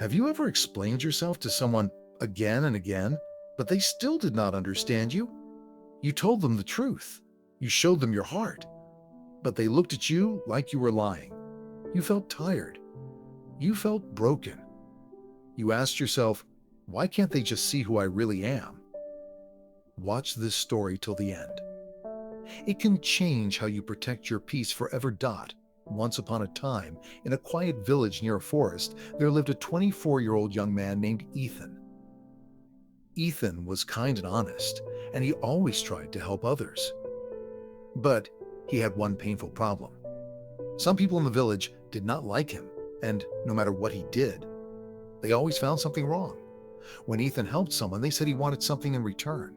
Have you ever explained yourself to someone again and again, but they still did not understand you? You told them the truth. You showed them your heart, but they looked at you like you were lying. You felt tired. You felt broken. You asked yourself, why can't they just see who I really am? Watch this story till the end. It can change how you protect your peace forever. Once upon a time, in a quiet village near a forest, there lived a 24-year-old young man named Ethan. Ethan was kind and honest, and he always tried to help others. But he had one painful problem. Some people in the village did not like him, and no matter what he did, they always found something wrong. When Ethan helped someone, they said he wanted something in return.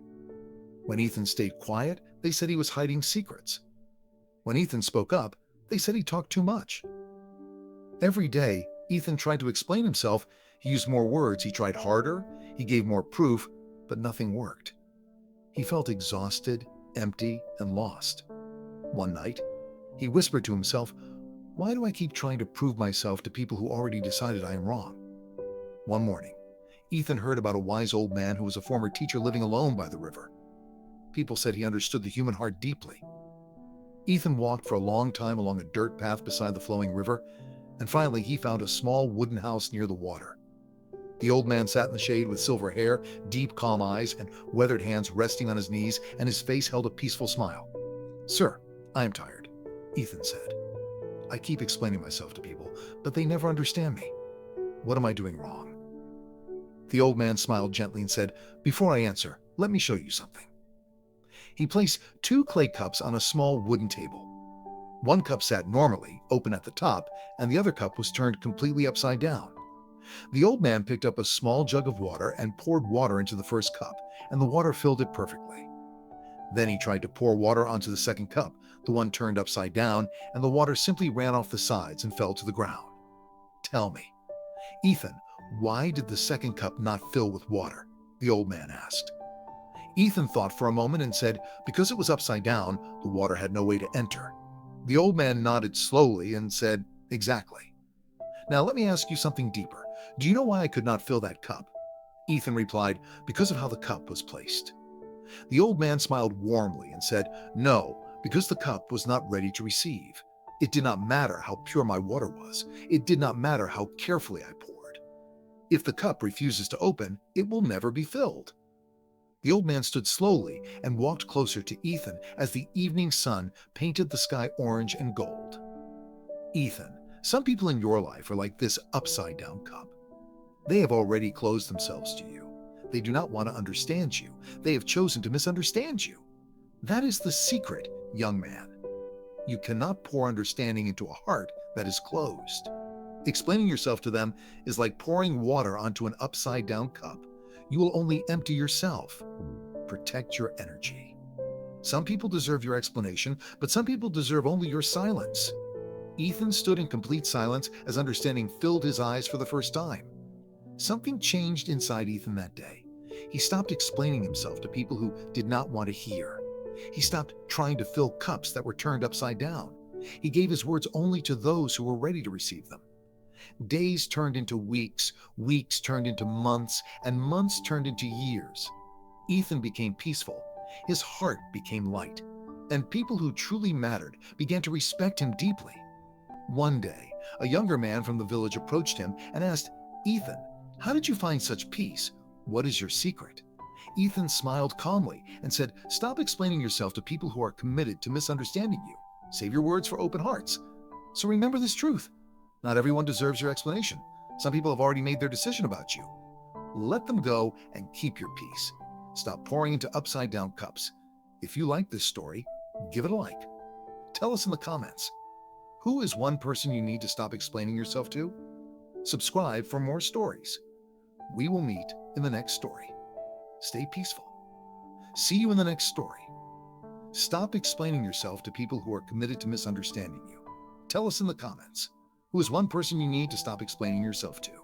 When Ethan stayed quiet, they said he was hiding secrets. When Ethan spoke up, they said he talked too much. Every day, Ethan tried to explain himself. He used more words, he tried harder, he gave more proof, but nothing worked. He felt exhausted, empty, and lost. One night, he whispered to himself, "Why do I keep trying to prove myself to people who already decided I am wrong?" One morning, Ethan heard about a wise old man who was a former teacher living alone by the river. People said he understood the human heart deeply. Ethan walked for a long time along a dirt path beside the flowing river, and finally he found a small wooden house near the water. The old man sat in the shade with silver hair, deep, calm eyes, and weathered hands resting on his knees, and his face held a peaceful smile. "Sir, I am tired," Ethan said. "I keep explaining myself to people, but they never understand me. What am I doing wrong?" The old man smiled gently and said, "Before I answer, let me show you something." He placed 2 clay cups on a small wooden table. One cup sat normally, open at the top, and the other cup was turned completely upside down. The old man picked up a small jug of water and poured water into the first cup, and the water filled it perfectly. Then he tried to pour water onto the second cup, the one turned upside down, and the water simply ran off the sides and fell to the ground. "Tell me, Ethan, why did the second cup not fill with water?" the old man asked. Ethan thought for a moment and said, "Because it was upside down, the water had no way to enter." The old man nodded slowly and said, "Exactly. Now let me ask you something deeper. Do you know why I could not fill that cup?" Ethan replied, "Because of how the cup was placed." The old man smiled warmly and said, "No, because the cup was not ready to receive. It did not matter how pure my water was. It did not matter how carefully I poured. If the cup refuses to open, it will never be filled." The old man stood slowly and walked closer to Ethan as the evening sun painted the sky orange and gold. "Ethan, some people in your life are like this upside-down cup. They have already closed themselves to you. They do not want to understand you. They have chosen to misunderstand you. That is the secret, young man. You cannot pour understanding into a heart that is closed. Explaining yourself to them is like pouring water onto an upside-down cup. You will only empty yourself. Protect your energy. Some people deserve your explanation, but some people deserve only your silence." Ethan stood in complete silence as understanding filled his eyes for the first time. Something changed inside Ethan that day. He stopped explaining himself to people who did not want to hear. He stopped trying to fill cups that were turned upside down. He gave his words only to those who were ready to receive them. Days turned into weeks, weeks turned into months, and months turned into years. Ethan became peaceful. His heart became light, and people who truly mattered began to respect him deeply. One day, a younger man from the village approached him and asked, "Ethan, how did you find such peace? What is your secret?" Ethan smiled calmly and said, "Stop explaining yourself to people who are committed to misunderstanding you. Save your words for open hearts. So remember this truth. Not everyone deserves your explanation. Some people have already made their decision about you. Let them go and keep your peace. Stop pouring into upside-down cups." If you like this story, give it a like. Tell us in the comments. Who is one person you need to stop explaining yourself to? Subscribe for more stories. We will meet in the next story. Stay peaceful. See you in the next story. Stop explaining yourself to people who are committed to misunderstanding you. Tell us in the comments. Who is one person you need to stop explaining yourself to?